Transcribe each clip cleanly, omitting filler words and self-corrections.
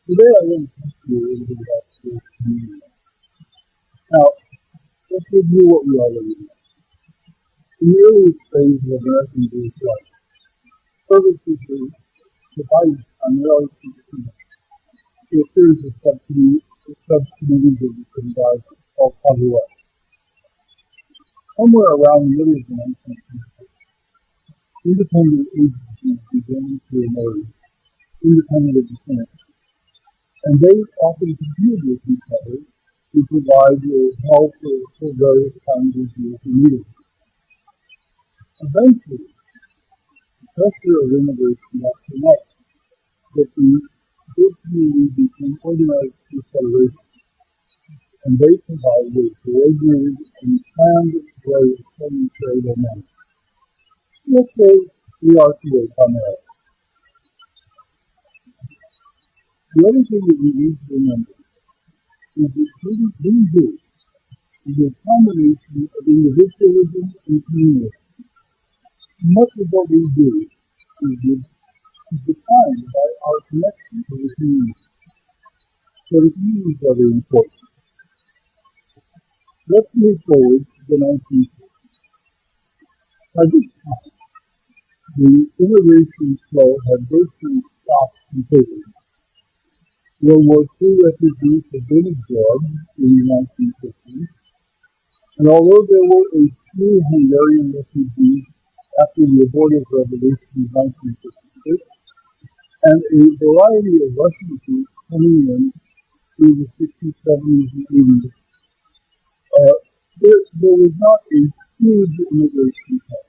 Today I want to talk to you a little bit about spiritual community. Now, let's review what we already know. In the earliest phase of American Jewish life, service was divided primarily into a series of subcommunities of the Judaism called Havuot. Somewhere around the middle of the 19th century, independent agencies began to emerge, independent of the Senate, and they often competed with each other to provide help for various kinds of Jewish needs. Eventually, the pressure of immigration got so much that the Jewish community became organized through federations, and they provided a coordinated and planned way of sending trade and money. Let's say we are today primarily. The other thing that we need to remember is that being Jewish is a combination of individualism and communalism. Much of what we do is defined by our connection to the community. So the community is very important. Let's move forward to the 1960s. By this time, the immigration flow had virtually stopped completely. World War II refugees had been absorbed in the 1950s, and although there were a few Hungarian refugees after the abortive revolution of 1956, and a variety of Russian troops coming in through the 60s, 70s, and 80s, there was not a huge immigration flow.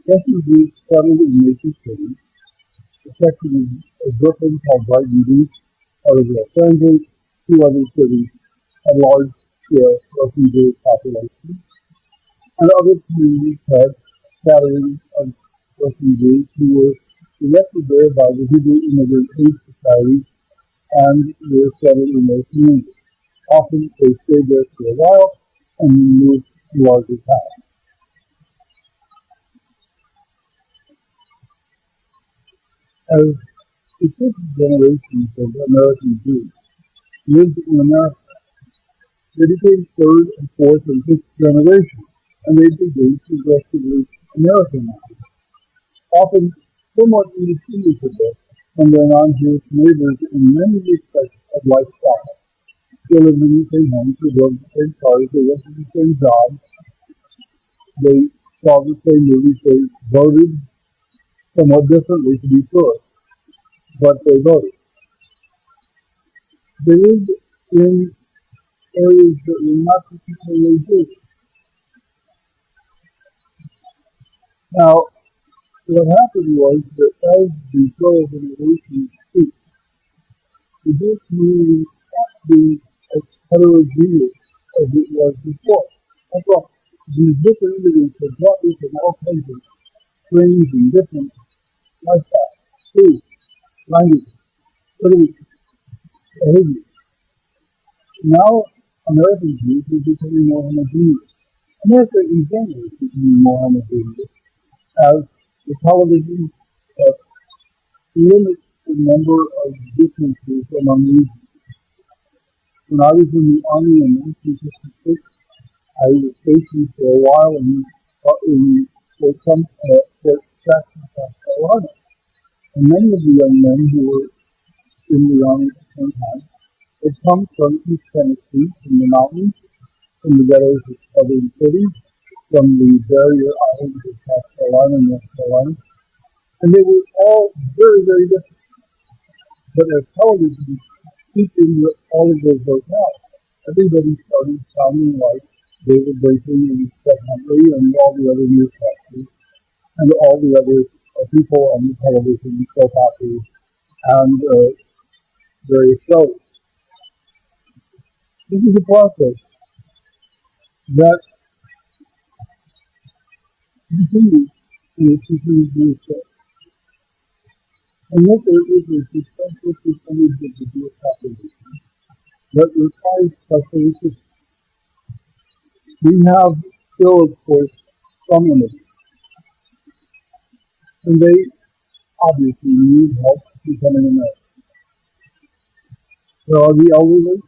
Refugees settled in major cities, effectively Brooklyn called Brighton Beach, out of Los Angeles, two other cities had large-scale refugee populations, and other communities had scatterings of refugees who were directed there by the Hebrew Immigrant Aid Society and were settled in their communities. Often they stayed there for a while and then moved to larger towns. As successive generations of American Jews lived in America, they became third and fourth and fifth generations, and they began progressively Americanized, often somewhat indistinguishable from their non-Jewish neighbors in many respects of lifestyle. They lived in the same homes, they drove the same cars, they went to the same jobs, they saw the same movies, they voted somewhat differently to be sure, but they voted. They lived in areas that were not particularly Jewish. Now, what happened was that as the flow of immigration increased, the Jewish community stopped being as heterogeneous as it was before. That's all. These different immigrants had brought with them all kinds of strange and different lifestyles, food, languages, traditions, behaviors. Now, American Jews are becoming more homogeneous. America in general is becoming more homogeneous as the television limits the number of differences among regions. When I was in the Army in 1956, I was stationed for a while in Fort Jackson, South Carolina. And many of the young men who were in the Army at the same time had come from East Tennessee, from the mountains, from the ghettos of southern cities, from the barrier islands of South Carolina and North Carolina, and they were all very, very different. But as television seeped into all of those locales, everybody started sounding like David Brinkley and Chet Huntley and all the other newscasters and all the other people on the television, soap operas, and various shows. This is a process that continues and it continues to exist. And yet there is a substantial percentage of the Jewish population that requires special assistance. We have still, of course, some immigrants, and they obviously need help becoming American. There are the elderly,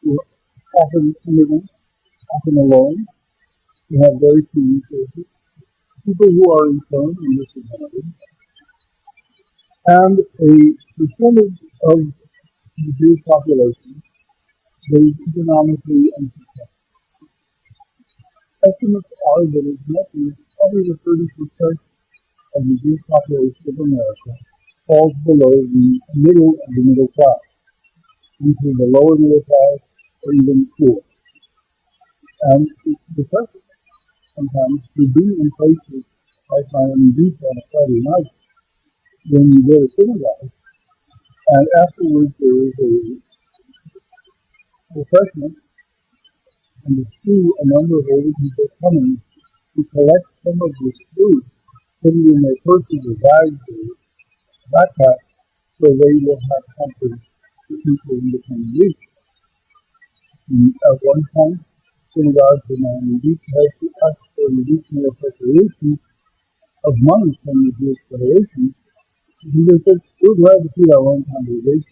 who are often immigrants, often alone, who have very few resources, people who are infirm and disadvantaged, and a percentage of the Jewish population that is economically unsuccessful. Estimates are that as much as 20 to 30% of the Jewish population of America falls below the middle of the middle class, into the lower middle class or even poor. And it's depressing sometimes to be in places like Miami Beach on a Friday night when you go to synagogue, and afterwards there is a refreshment, and to see a number of older people coming to collect some of this food, put it in their purses or bags or backpacks, so they will have something to eat in the coming week. And at one point, synagogues in Miami Beach had to ask for an additional appropriation of money from the Jewish Federation. And they said, we're glad to feed our own congregation,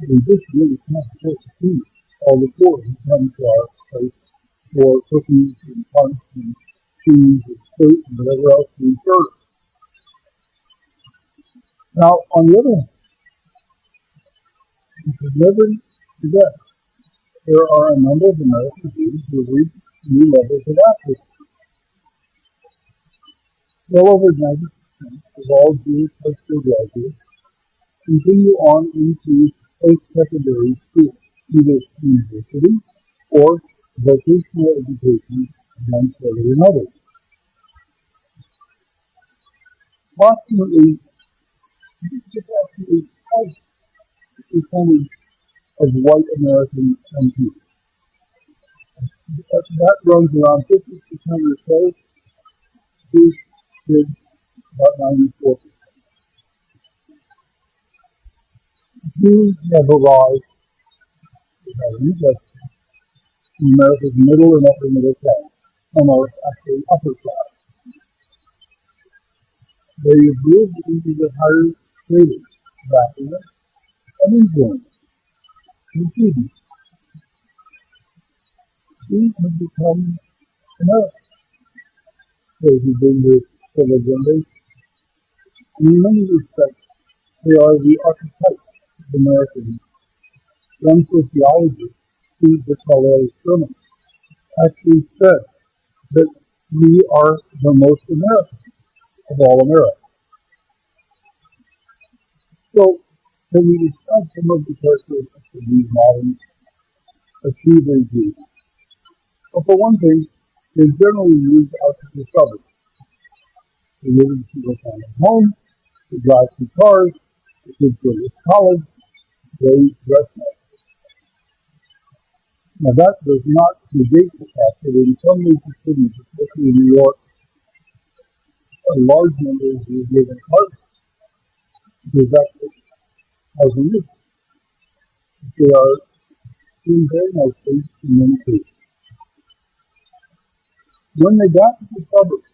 but we just really can't afford to feed all the poor who come to our place for cookies and punch and cheese and fruit and whatever else we serve. Now, on the other hand, you should never forget there are a number of American Jews who have reached new levels of affluence. Well over 90% of all Jewish high school graduates continue on into post-secondary school, either university or vocational education, one further than others. Approximately twice the percentage of white American MPs. That runs around 50% or so. Jewish kids, about 94%. Jews have arrived without any justice in America's middle and upper middle class. Some are actually upper class. They have moved into the higher status of affluence and influence and achievement. These have become Americans, those who've been here for the generation. And in many respects, they are the archetype of Americans. One sociologist, Steve Sherman, actually said that we are the most American of all America. So, can we describe some of the characteristics of these modern achievers? Well, for one thing, they generally moved out to the suburbs. They live in single-family homes, they drive two cars, the kids go to college, they dress nice. Now that does not negate the fact that in some major cities, especially in New York, a large number of Jews live in apartments, because that's what housing is. They are doing very nicely in many cases. When they got to the suburbs,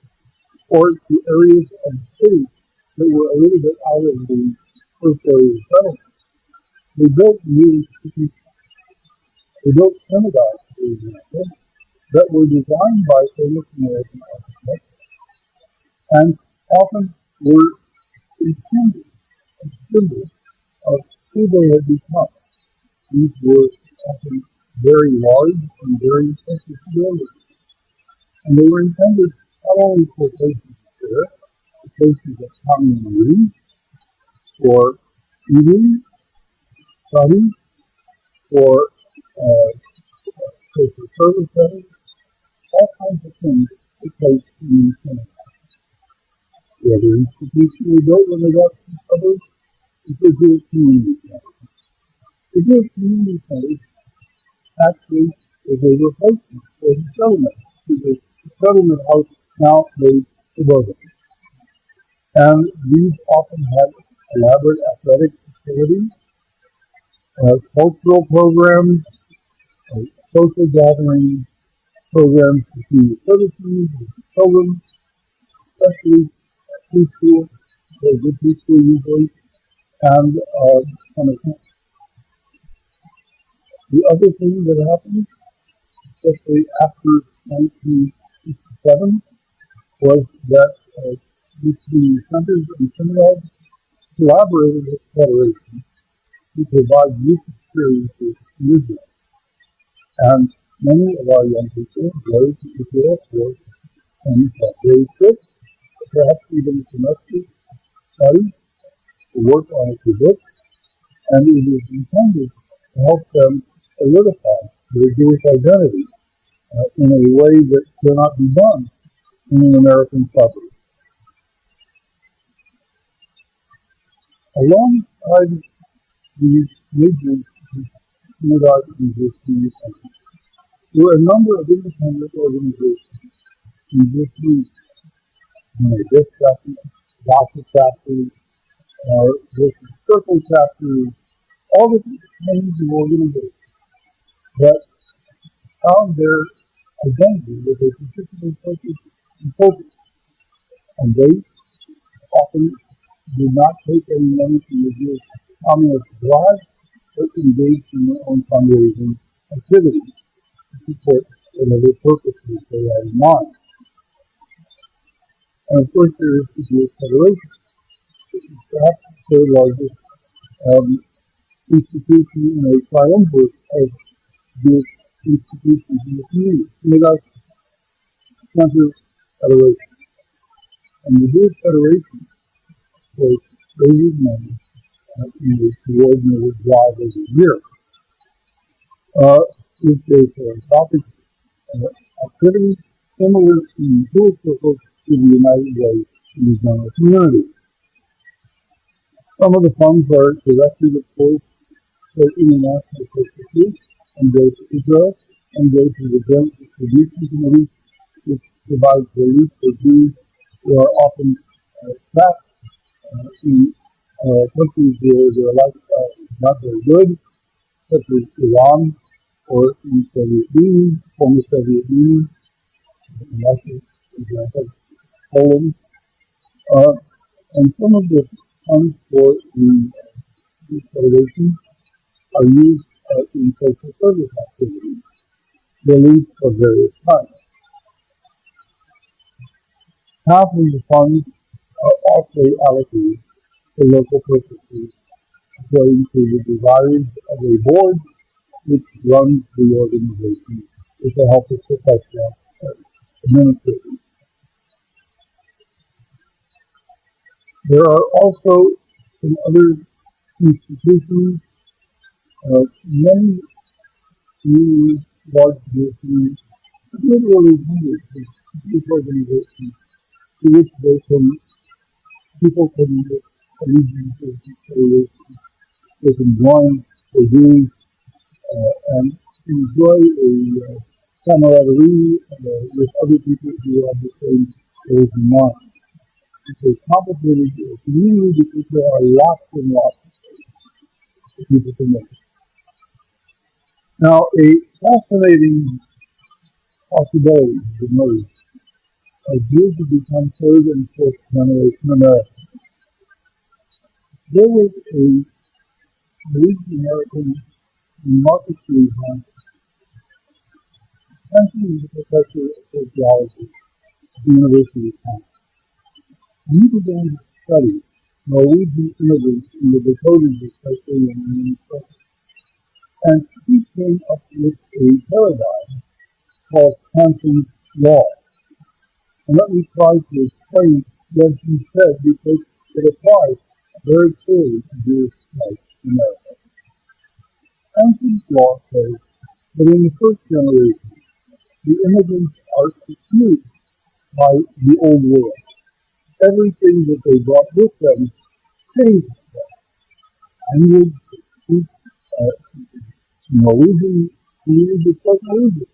or to areas of the city that were a little bit out of the first area of settlement, they built new institutions. They built synagogues, for example, that were designed by famous American architects and often were intended as symbols of who they had become. These were often very large and very impressive buildings. And they were intended not only for places of prayer, but places of common meeting, for eating, study, for social service centers, all kinds of things took place in these synagogues. The other institution we built when they got to the suburbs is the Jewish Community Center. The Jewish Community Center actually is a replacement for the settlement, to the settlement house now made suburban. And these often have elaborate athletic facilities, cultural programs, social gatherings, programs for senior citizens, children, especially preschool, very good preschool usually, and summer camp. The other thing that happened, especially after 1967, was that the centers and seminars collaborated with the Federation to provide youth experiences in Israel. And many of our young people go to Israel for day trips, perhaps even semester studies, to work on a book, and it is intended to help them solidify their Jewish identity in a way that cannot be done in an American suburb. Alongside these major synagogue existing countries, there were a number of independent organizations in this region. This chapter, Gospel chapters, this circle chapters, all the kinds of organizations that found their identity with a particular purpose and focus. And they often did not take any money from the Jewish communist drive, but engaged in their own fundraising activities to support whatever purposes they had in mind. And of course, there is the Jewish Federation, which is perhaps the third largest institution in a triumvirate of Jewish institutions in the community, Synagogue Center Federation. And the Jewish Federation was raising money in a coordinated drive every year. It's a philanthropic activity similar in Jewish circles to the United Way in the general community. Some of the funds are directed, of course, for international purposes and go to Israel and go to the Joint Distribution Committee, which provides relief for Jews who are often trapped in countries where their lifestyle is not very good, such as Iran or in the Soviet Union, former Soviet Union, Russia, for example, Poland. And some of the funds for the Federation are used in social service activities, relief of various kinds. Half of the funds are also allocated to local purposes according to the desires of a board which runs the organization with the help of professional administrators. There are also in other institutions many communities, large communities, literally hundreds of these organizations to which people can make allegiances and affiliations. They can join for dues and enjoy a camaraderie with other people who have the same goals in mind. It's a complicated community because there are lots and lots of people to make. Now, a fascinating possibility has emerged as Jews have become third and fourth generation Americans. There was a Norwegian American in Marcus Friedman, essentially the professor of sociology at the University of Wisconsin. He began to study Norwegian immigrants in the Dakotas, especially in Minnesota. And he came up with a paradigm called conscience law. And let me try to explain what he said because it applies very clearly to Jewish life in America. Conscience law says that in the first generation, the immigrants are confused by the old world. Everything that they brought with them stays with them. Language, speech, Norwegian community spoke Norwegian.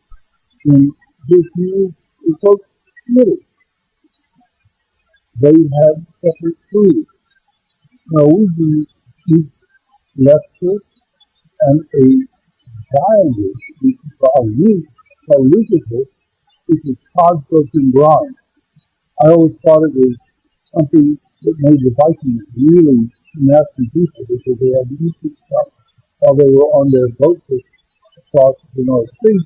In this community, they spoke Yiddish. They had separate food. Norwegians speak lecture and a dialect, which is called which is cod-soaked brine. I always thought it was something that made the Vikings really nasty people because they had to eat this stuff while they were on their boat across the North Sea.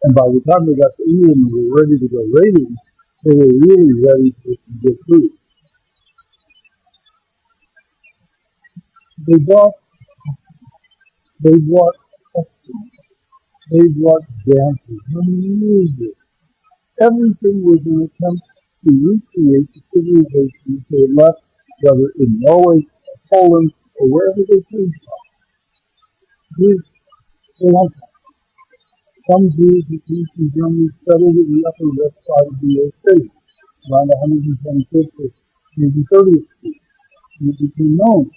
And by the time they got to England and were ready to go raiding, they were really ready for some good food. They brought customs, they brought dances, music. Everything was an attempt to recreate the civilization they left, whether in Norway, Poland, or wherever they came from. Jews, they like that. Some Jews who came from Germany settled in the upper west side of the United States, around 125th or maybe 30th Street, and it became known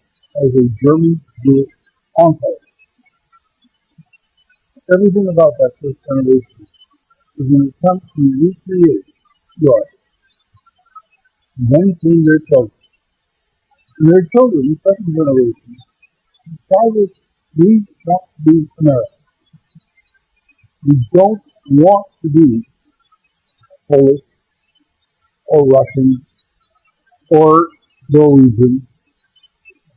as a German Jewish enclave. Everything about that first generation is an attempt to recreate Europe. And then came their children. And their children, the second generation, decided we want to be American. We don't want to be Polish or Russian or Norwegian.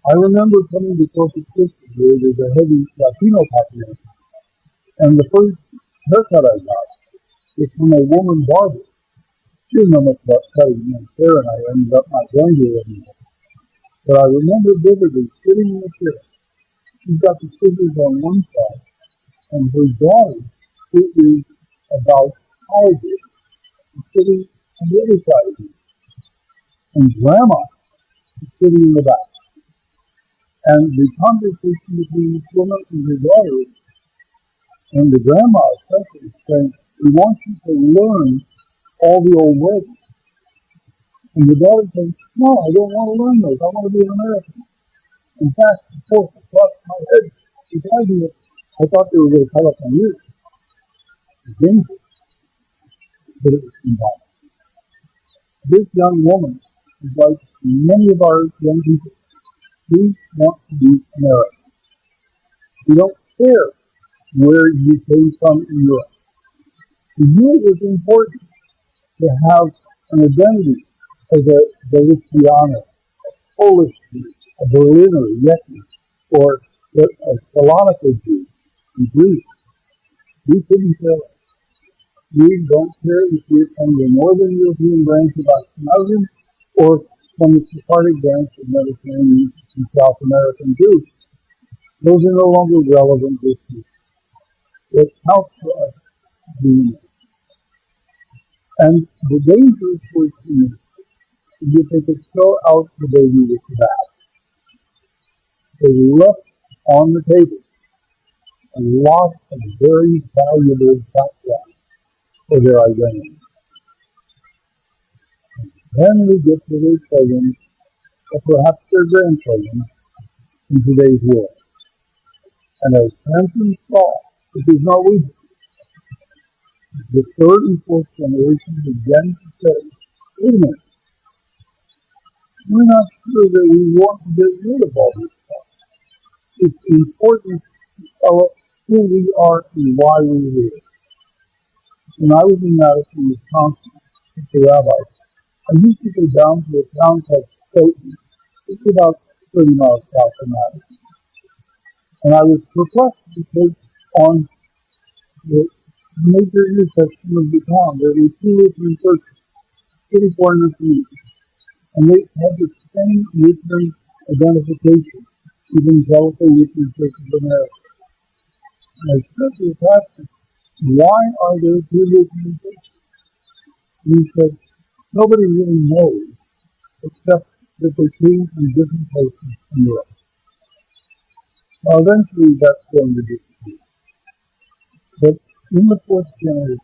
I remember coming to Corpus Christi where there's a heavy Latino population. And the first haircut I got was from a woman barber. She didn't know much about cutting men's hair, and I ended up not going to it anymore. But I remember vividly sitting in the chair. She's got the scissors on one side, and her daughter, who is about college, is sitting on the other side of me. And Grandma is sitting in the back. And the conversation between this woman and her daughter, and the grandma especially, is saying, we want you to learn all the old ways. And the daughter says, no, I don't want to learn those. I want to be an American. In fact, of course, across my head, if I do it, I thought they were going to cut up my ears. It's dangerous. But it was symbolic. This young woman is like many of our young people. We want to be American. We don't care where you came from in Europe. To you it was important to have an identity as a Galiciano, a Polish Jew, a Berliner, Yeki, or a Salonika Jew in Greece. We couldn't care. We don't care if you're from the Northern European branch of Ashkenazim or from the Sephardic branch of Mediterranean and South American Jews. Those are no longer relevant issues. What counts for us is the unity. And the danger for humans is that they could throw out the baby with the bath. They left on the table a lot of very valuable background for their identity. Then we get to their children, or perhaps their grandchildren, in today's world. And as Hanson saw, it is not we. The third and fourth generation began to say, wait a minute, we're not sure that we want to get rid of all this stuff. It's important to tell us who we are and why we live. When I was in Madison, Wisconsin, with the rabbis, I used to go down to a town called Stoughton. It's about 30 miles south of Madison. And I was perplexed because on the major intersection of the town, there were two Lutheran churches, city corners to each. And they had the same Lutheran identification, Evangelical Lutheran Church of America. And I said to the pastor, why are there two Lutheran churches? And he said, nobody really knows, except that they came from different places in Europe. Now eventually that's going to disappear. But in the fourth generation,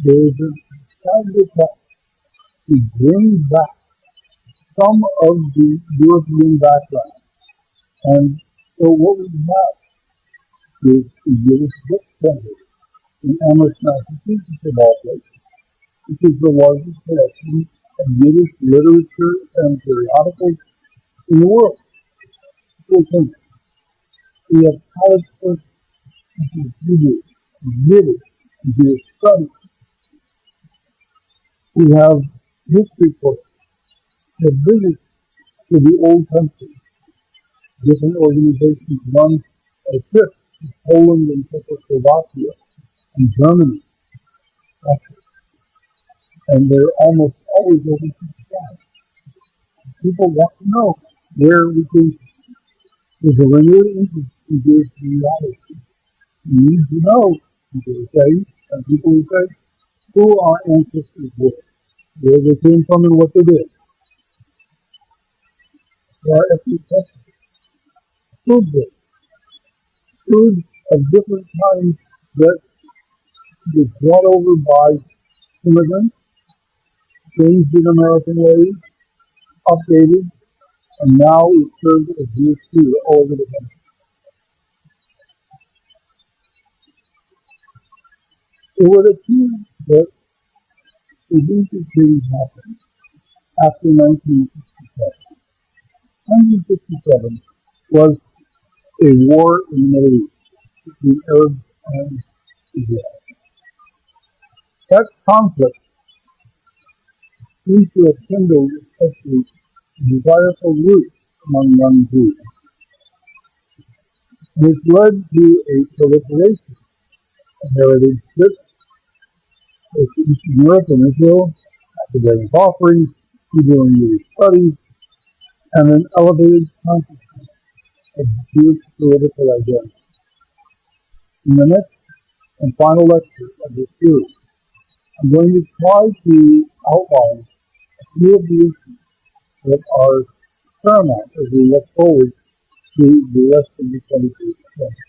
there is a decided attempt to bring back some of the European background. And so what we have is the Yiddish Book Center in Amherst, Massachusetts, of all places, which is the largest collection of Yiddish literature and periodicals in the world. We have college courses, which is Hebrew, Yiddish, Jewish studies. We have history courses. We have visits to the old country. Different organizations run a trip to Poland and Czechoslovakia and Germany, Russia, and they're almost always oversubscribed. People want to know where we can. There's a renewed interest in Jewish genealogy. You need to know, people say, and people who say, who our ancestors were, where they came from and what they did. There are ethnic texts, food books, food of different kinds that was brought over by immigrants, changed in American ways, updated, and now is served as Jewish food all over the country. It would appear that a major change happened after 1967. 1967 was a war in the Middle East between Arabs and Israel. That conflict seems to have kindled especially a desire for roots among young Jews. And it's led to a proliferation of heritage trips to Eastern Europe and Israel, academic offerings, Hebrew and Jewish studies, and an elevated consciousness of Jewish political identity. In the next and final lecture of this series, I'm going to try to outline a few of the issues that are paramount as we look forward to the rest of the 21st century.